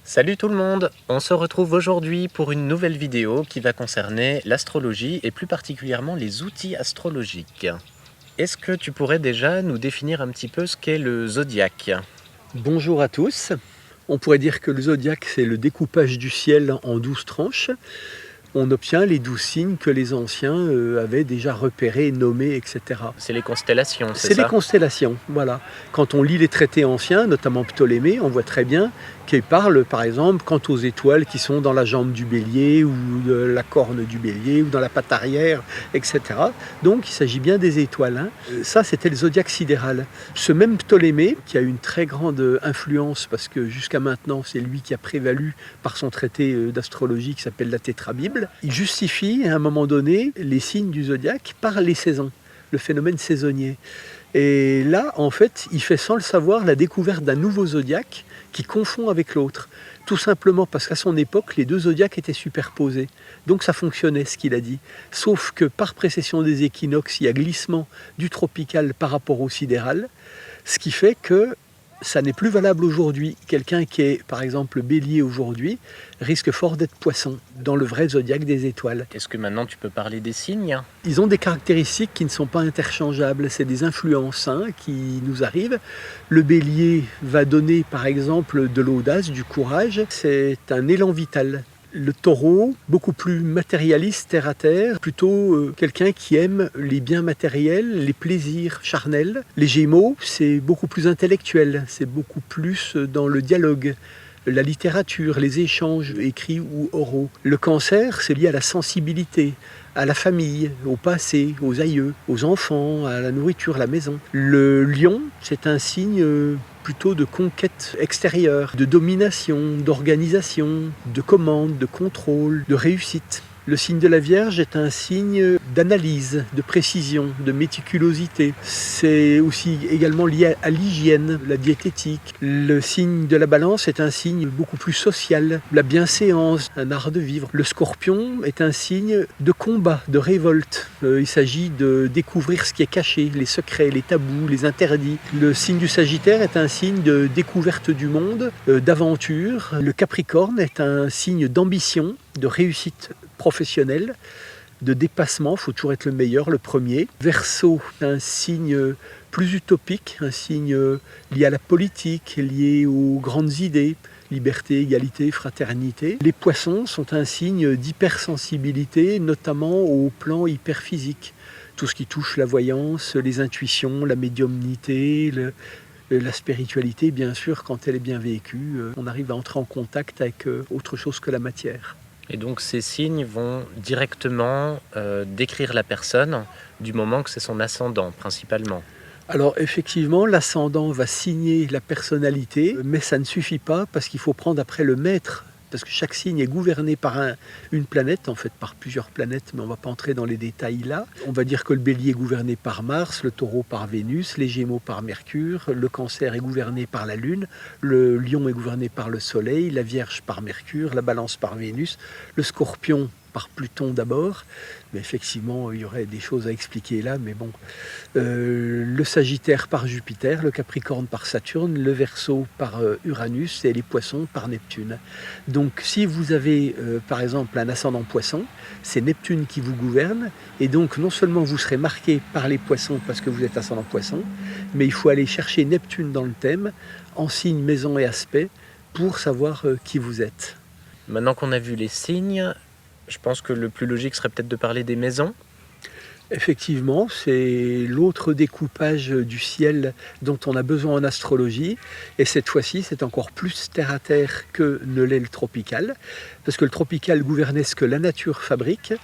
Salut tout le monde! On se retrouve aujourd'hui pour une nouvelle vidéo qui va concerner l'astrologie et plus particulièrement les outils astrologiques. Est-ce que tu pourrais déjà nous définir un petit peu ce qu'est le zodiaque? Bonjour à tous. On pourrait dire que le zodiaque, c'est le découpage du ciel en 12 tranches. On obtient les 12 signes que les anciens avaient déjà repérés, nommés, etc. C'est les constellations, c'est C'est les ça? constellations, voilà. Quand on lit les traités anciens, notamment Ptolémée, on voit très bien qu'il parle, par exemple, quant aux étoiles qui sont dans la jambe du bélier, ou de la corne du bélier, ou dans la patte arrière, etc. Donc il s'agit bien des étoiles, hein. Ça, c'était le zodiaque sidéral. Ce même Ptolémée, qui a eu une très grande influence, parce que jusqu'à maintenant, c'est lui qui a prévalu par son traité d'astrologie qui s'appelle la Tétrabible, il justifie à un moment donné les signes du zodiaque par les saisons, le phénomène saisonnier. Et là, en fait, il fait sans le savoir la découverte d'un nouveau zodiaque qui confond avec l'autre. Tout simplement parce qu'à son époque, les deux zodiaques étaient superposés. Donc ça fonctionnait, ce qu'il a dit. Sauf que par précession des équinoxes, il y a glissement du tropical par rapport au sidéral, ce qui fait que ça n'est plus valable aujourd'hui. Quelqu'un qui est, par exemple, bélier aujourd'hui, risque fort d'être poisson, dans le vrai zodiaque des étoiles. Est-ce que maintenant tu peux parler des signes? Ils ont des caractéristiques qui ne sont pas interchangeables, c'est des influences qui nous arrivent. Le bélier va donner, par exemple, de l'audace, du courage, c'est un élan vital. Le taureau, beaucoup plus matérialiste, terre à terre, plutôt quelqu'un qui aime les biens matériels, les plaisirs charnels. Les gémeaux, c'est beaucoup plus intellectuel, c'est beaucoup plus dans le dialogue, la littérature, les échanges écrits ou oraux. Le cancer, c'est lié à la sensibilité, à la famille, au passé, aux aïeux, aux enfants, à la nourriture, la maison. Le lion, c'est un signe plutôt de conquête extérieure, de domination, d'organisation, de commande, de contrôle, de réussite. Le signe de la Vierge est un signe d'analyse, de précision, de méticulosité. C'est aussi également lié à l'hygiène, la diététique. Le signe de la Balance est un signe beaucoup plus social, la bienséance, un art de vivre. Le Scorpion est un signe de combat, de révolte. Il s'agit de découvrir ce qui est caché, les secrets, les tabous, les interdits. Le signe du Sagittaire est un signe de découverte du monde, d'aventure. Le Capricorne est un signe d'ambition, de réussite professionnelle, de dépassement, il faut toujours être le meilleur, le premier. Verseau, un signe plus utopique, un signe lié à la politique, lié aux grandes idées, liberté, égalité, fraternité. Les poissons sont un signe d'hypersensibilité, notamment au plan hyperphysique. Tout ce qui touche la voyance, les intuitions, la médiumnité, la spiritualité, bien sûr, quand elle est bien vécue, on arrive à entrer en contact avec autre chose que la matière. Et donc ces signes vont directement décrire la personne du moment que c'est son ascendant principalement. Alors effectivement, l'ascendant va signer la personnalité, mais ça ne suffit pas parce qu'il faut prendre après le maître. Parce que chaque signe est gouverné par une planète, en fait par plusieurs planètes, mais on ne va pas entrer dans les détails là. On va dire que le bélier est gouverné par Mars, le taureau par Vénus, les gémeaux par Mercure, le cancer est gouverné par la Lune, le lion est gouverné par le Soleil, la Vierge par Mercure, la balance par Vénus, le scorpion par Pluton d'abord, mais effectivement il y aurait des choses à expliquer là, mais bon. Le Sagittaire par Jupiter, le Capricorne par Saturne, le Verseau par Uranus et les Poissons par Neptune. Donc si vous avez par exemple un ascendant Poisson, c'est Neptune qui vous gouverne, et donc non seulement vous serez marqué par les Poissons parce que vous êtes ascendant Poisson, mais il faut aller chercher Neptune dans le thème, en signe, maison et aspect, pour savoir qui vous êtes. Maintenant qu'on a vu les signes, je pense que le plus logique serait peut-être de parler des maisons. Effectivement, c'est l'autre découpage du ciel dont on a besoin en astrologie, et cette fois-ci c'est encore plus terre à terre que ne l'est le tropical, parce que le tropical gouvernait ce que la nature fabrique,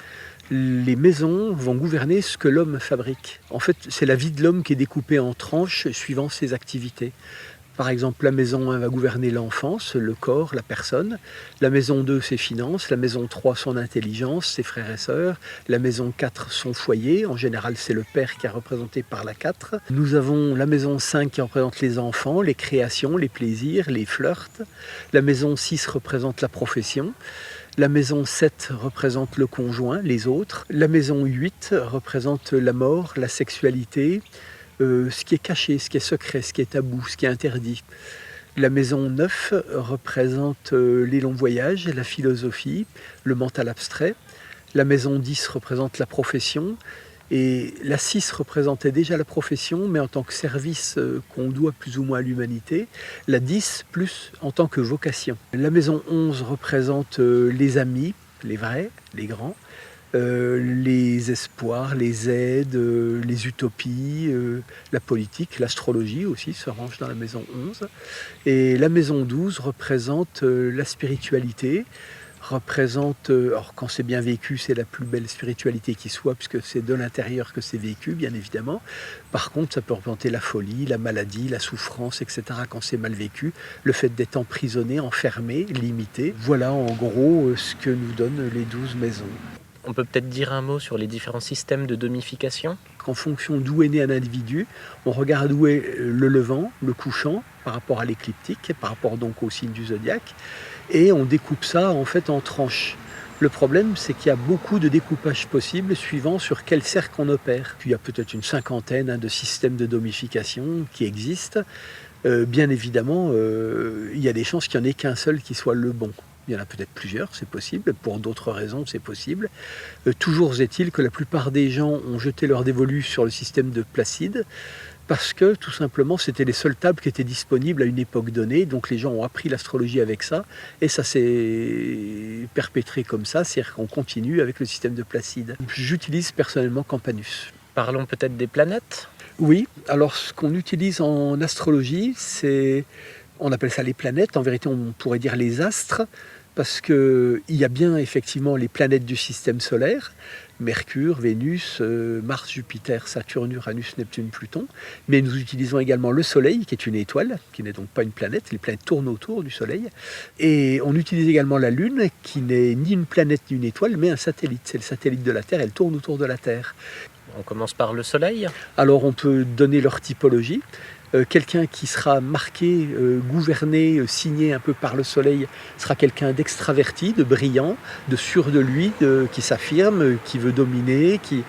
les maisons vont gouverner ce que l'homme fabrique. En fait, c'est la vie de l'homme qui est découpée en tranches suivant ses activités. Par exemple, la maison 1 va gouverner l'enfance, le corps, la personne. La maison 2, ses finances. La maison 3, son intelligence, ses frères et sœurs. La maison 4, son foyer. En général, c'est le père qui est représenté par la 4. Nous avons la maison 5 qui représente les enfants, les créations, les plaisirs, les flirts. La maison 6 représente la profession. La maison 7 représente le conjoint, les autres. La maison 8 représente la mort, la sexualité, ce qui est caché, ce qui est secret, ce qui est tabou, ce qui est interdit. La maison 9 représente les longs voyages, la philosophie, le mental abstrait. La maison 10 représente la profession. Et la 6 représentait déjà la profession, mais en tant que service qu'on doit plus ou moins à l'humanité. La 10 plus en tant que vocation. La maison 11 représente les amis, les vrais, les grands. Les espoirs, les aides, les utopies, la politique, l'astrologie aussi se range dans la maison 11. Et la maison 12 représente la spiritualité, représente, alors quand c'est bien vécu, c'est la plus belle spiritualité qui soit, puisque c'est de l'intérieur que c'est vécu, bien évidemment. Par contre, ça peut représenter la folie, la maladie, la souffrance, etc. quand c'est mal vécu, le fait d'être emprisonné, enfermé, limité. Voilà en gros ce que nous donnent les 12 maisons. On peut peut-être dire un mot sur les différents systèmes de domification? En fonction d'où est né un individu, on regarde où est le levant, le couchant, par rapport à l'écliptique, par rapport donc au signe du zodiaque, et on découpe ça en fait en tranches. Le problème, c'est qu'il y a beaucoup de découpages possibles suivant sur quel cercle on opère. Puis il y a peut-être une cinquantaine de systèmes de domification qui existent. Bien évidemment, il y a des chances qu'il n'y en ait qu'un seul qui soit le bon. Il y en a peut-être plusieurs, c'est possible. Pour d'autres raisons, c'est possible. Toujours est-il que la plupart des gens ont jeté leur dévolu sur le système de Placide parce que, tout simplement, c'était les seules tables qui étaient disponibles à une époque donnée. Donc les gens ont appris l'astrologie avec ça et ça s'est perpétré comme ça, c'est-à-dire qu'on continue avec le système de Placide. J'utilise personnellement Campanus. Parlons peut-être des planètes? Oui, alors ce qu'on utilise en astrologie, on appelle ça les planètes, en vérité on pourrait dire les astres, parce qu'il y a bien effectivement les planètes du système solaire, Mercure, Vénus, Mars, Jupiter, Saturne, Uranus, Neptune, Pluton, mais nous utilisons également le Soleil, qui est une étoile, qui n'est donc pas une planète, les planètes tournent autour du Soleil, et on utilise également la Lune, qui n'est ni une planète ni une étoile, mais un satellite, c'est le satellite de la Terre, elle tourne autour de la Terre. On commence par le Soleil. Alors on peut donner leur typologie. Quelqu'un qui sera marqué, gouverné, signé un peu par le soleil sera quelqu'un d'extraverti, de brillant, de sûr de lui, qui s'affirme, qui veut dominer, qui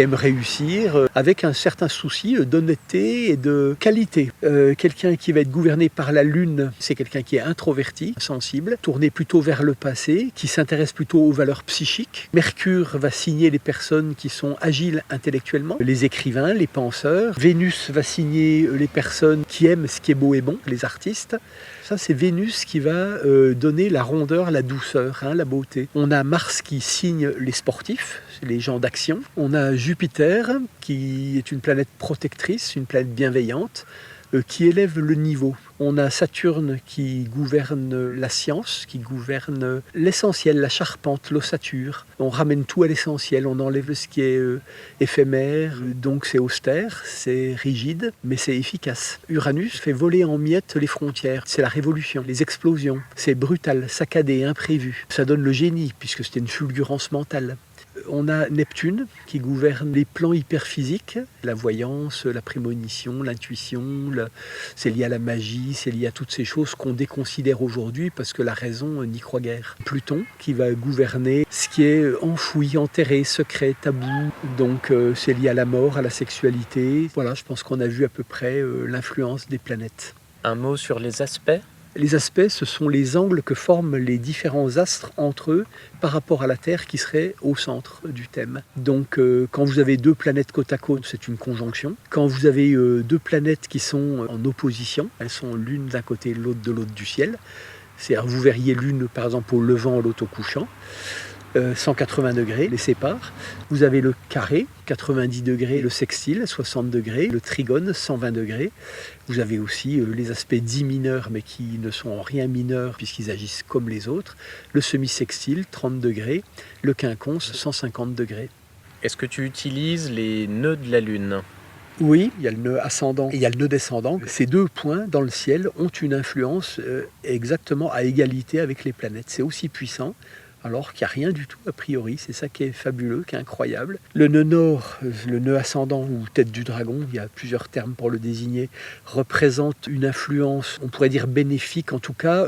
aime réussir, avec un certain souci d'honnêteté et de qualité. Quelqu'un qui va être gouverné par la lune, c'est quelqu'un qui est introverti, sensible, tourné plutôt vers le passé, qui s'intéresse plutôt aux valeurs psychiques. Mercure va signer les personnes qui sont agiles intellectuellement, les écrivains, les penseurs. Vénus va signer les personnes qui aiment ce qui est beau et bon, les artistes. Ça, c'est Vénus qui va donner la rondeur, la douceur, la beauté. On a Mars qui signe les sportifs, les gens d'action. On a Jupiter qui est une planète protectrice, une planète bienveillante, qui élève le niveau. On a Saturne qui gouverne la science, qui gouverne l'essentiel, la charpente, l'ossature. On ramène tout à l'essentiel, on enlève ce qui est éphémère, donc c'est austère, c'est rigide, mais c'est efficace. Uranus fait voler en miettes les frontières, c'est la révolution, les explosions. C'est brutal, saccadé, imprévu. Ça donne le génie, puisque c'était une fulgurance mentale. On a Neptune qui gouverne les plans hyperphysiques, la voyance, la prémonition, l'intuition, c'est lié à la magie, c'est lié à toutes ces choses qu'on déconsidère aujourd'hui parce que la raison n'y croit guère. Pluton qui va gouverner ce qui est enfoui, enterré, secret, tabou, donc c'est lié à la mort, à la sexualité. Voilà, je pense qu'on a vu à peu près l'influence des planètes. Un mot sur les aspects? Les aspects, ce sont les angles que forment les différents astres entre eux par rapport à la Terre qui serait au centre du thème. Donc quand vous avez deux planètes côte à côte, c'est une conjonction. Quand vous avez deux planètes qui sont en opposition, elles sont l'une d'un côté, l'autre de l'autre du ciel. C'est-à-dire vous verriez l'une par exemple au levant, l'autre au couchant. 180 degrés les séparent. Vous avez le carré, 90 degrés, le sextile, 60 degrés, le trigone, 120 degrés. Vous avez aussi les aspects dits mineurs, mais qui ne sont en rien mineurs puisqu'ils agissent comme les autres. Le semi-sextile, 30 degrés, le quinconce, 150 degrés. Est-ce que tu utilises les nœuds de la Lune? Oui, il y a le nœud ascendant et il y a le nœud descendant. Ces deux points dans le ciel ont une influence exactement à égalité avec les planètes. C'est aussi puissant. Alors qu'il n'y a rien du tout a priori, c'est ça qui est fabuleux, qui est incroyable. Le nœud nord, le nœud ascendant ou tête du dragon, il y a plusieurs termes pour le désigner, représente une influence, on pourrait dire bénéfique en tout cas,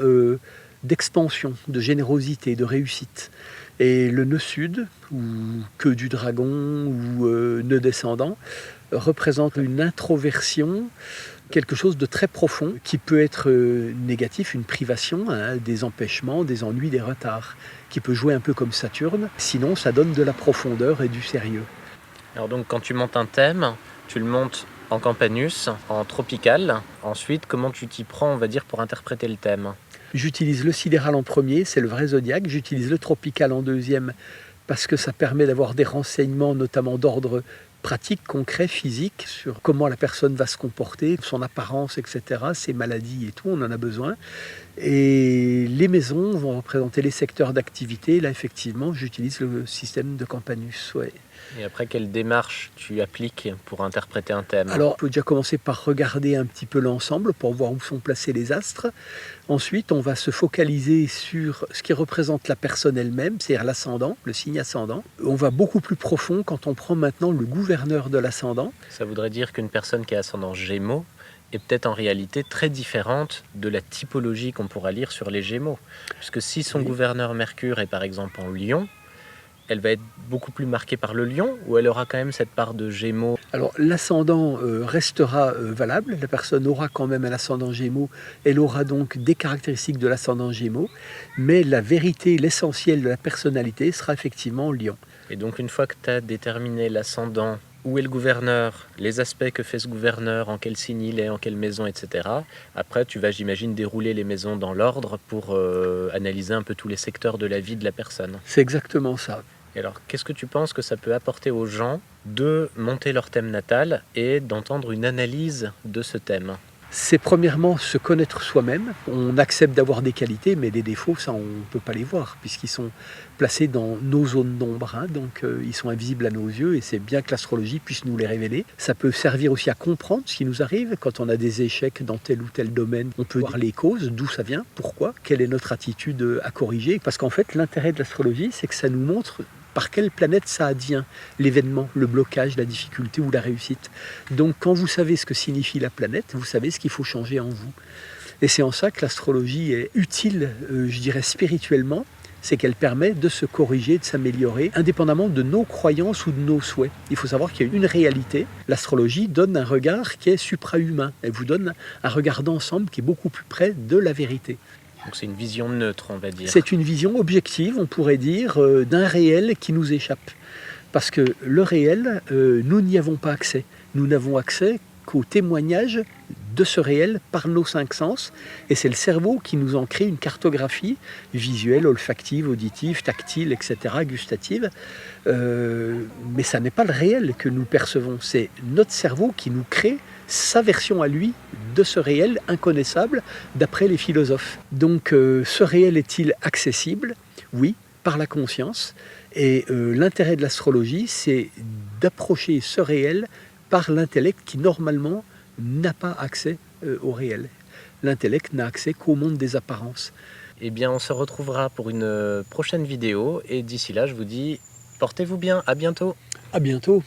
d'expansion, de générosité, de réussite. Et le nœud sud, ou queue du dragon, ou nœud descendant, représente une introversion, quelque chose de très profond qui peut être négatif, une privation, hein, des empêchements, des ennuis, des retards, qui peut jouer un peu comme Saturne. Sinon, ça donne de la profondeur et du sérieux. Alors donc quand tu montes un thème, tu le montes en Campanus, en tropical. Ensuite, comment tu t'y prends, on va dire, pour interpréter le thème? J'utilise le sidéral en premier, c'est le vrai zodiaque. J'utilise le tropical en deuxième parce que ça permet d'avoir des renseignements, notamment d'ordre pratique, concret, physique, sur comment la personne va se comporter, son apparence, etc., ses maladies et tout, on en a besoin. Et les maisons vont représenter les secteurs d'activité. Là, effectivement, j'utilise le système de Campanus. Ouais. Et après, quelle démarche tu appliques pour interpréter un thème? Alors, il faut déjà commencer par regarder un petit peu l'ensemble pour voir où sont placés les astres. Ensuite, on va se focaliser sur ce qui représente la personne elle-même, c'est-à-dire l'ascendant, le signe ascendant. On va beaucoup plus profond quand on prend maintenant le gouverneur de l'ascendant. Ça voudrait dire qu'une personne qui a ascendant Gémeaux est peut-être en réalité très différente de la typologie qu'on pourra lire sur les Gémeaux. Puisque si son gouverneur Mercure est par exemple en Lion, elle va être beaucoup plus marquée par le lion, ou elle aura quand même cette part de Gémeaux? Alors l'ascendant restera valable, la personne aura quand même un ascendant Gémeaux, elle aura donc des caractéristiques de l'ascendant Gémeaux, mais la vérité, l'essentiel de la personnalité sera effectivement lion. Et donc une fois que tu as déterminé l'ascendant, où est le gouverneur, les aspects que fait ce gouverneur, en quel signe il est, en quelle maison, etc. Après, tu vas, j'imagine, dérouler les maisons dans l'ordre pour analyser un peu tous les secteurs de la vie de la personne. C'est exactement ça. Et alors, qu'est-ce que tu penses que ça peut apporter aux gens de monter leur thème natal et d'entendre une analyse de ce thème? C'est premièrement se connaître soi-même. On accepte d'avoir des qualités, mais des défauts, ça, on ne peut pas les voir, puisqu'ils sont placés dans nos zones d'ombre, hein, donc ils sont invisibles à nos yeux, et c'est bien que l'astrologie puisse nous les révéler. Ça peut servir aussi à comprendre ce qui nous arrive. Quand on a des échecs dans tel ou tel domaine, on peut voir les causes, d'où ça vient, pourquoi, quelle est notre attitude à corriger. Parce qu'en fait, l'intérêt de l'astrologie, c'est que ça nous montre par quelle planète ça advient, l'événement, le blocage, la difficulté ou la réussite. Donc quand vous savez ce que signifie la planète, vous savez ce qu'il faut changer en vous. Et c'est en ça que l'astrologie est utile, je dirais spirituellement, c'est qu'elle permet de se corriger, de s'améliorer, indépendamment de nos croyances ou de nos souhaits. Il faut savoir qu'il y a une réalité. L'astrologie donne un regard qui est suprahumain. Elle vous donne un regard d'ensemble qui est beaucoup plus près de la vérité. Donc c'est une vision neutre, on va dire. C'est une vision objective, on pourrait dire, d'un réel qui nous échappe. Parce que le réel, nous n'y avons pas accès. Nous n'avons accès qu'au témoignage de ce réel par nos 5 sens. Et c'est le cerveau qui nous en crée une cartographie visuelle, olfactive, auditive, tactile, etc., gustative. Mais ça n'est pas le réel que nous percevons. C'est notre cerveau qui nous crée sa version à lui de ce réel inconnaissable d'après les philosophes. Donc ce réel est-il accessible? Oui, par la conscience. Et l'intérêt de l'astrologie, c'est d'approcher ce réel par l'intellect qui normalement n'a pas accès au réel. L'intellect n'a accès qu'au monde des apparences. Eh bien, on se retrouvera pour une prochaine vidéo. Et d'ici là, je vous dis, portez-vous bien, à bientôt. À bientôt.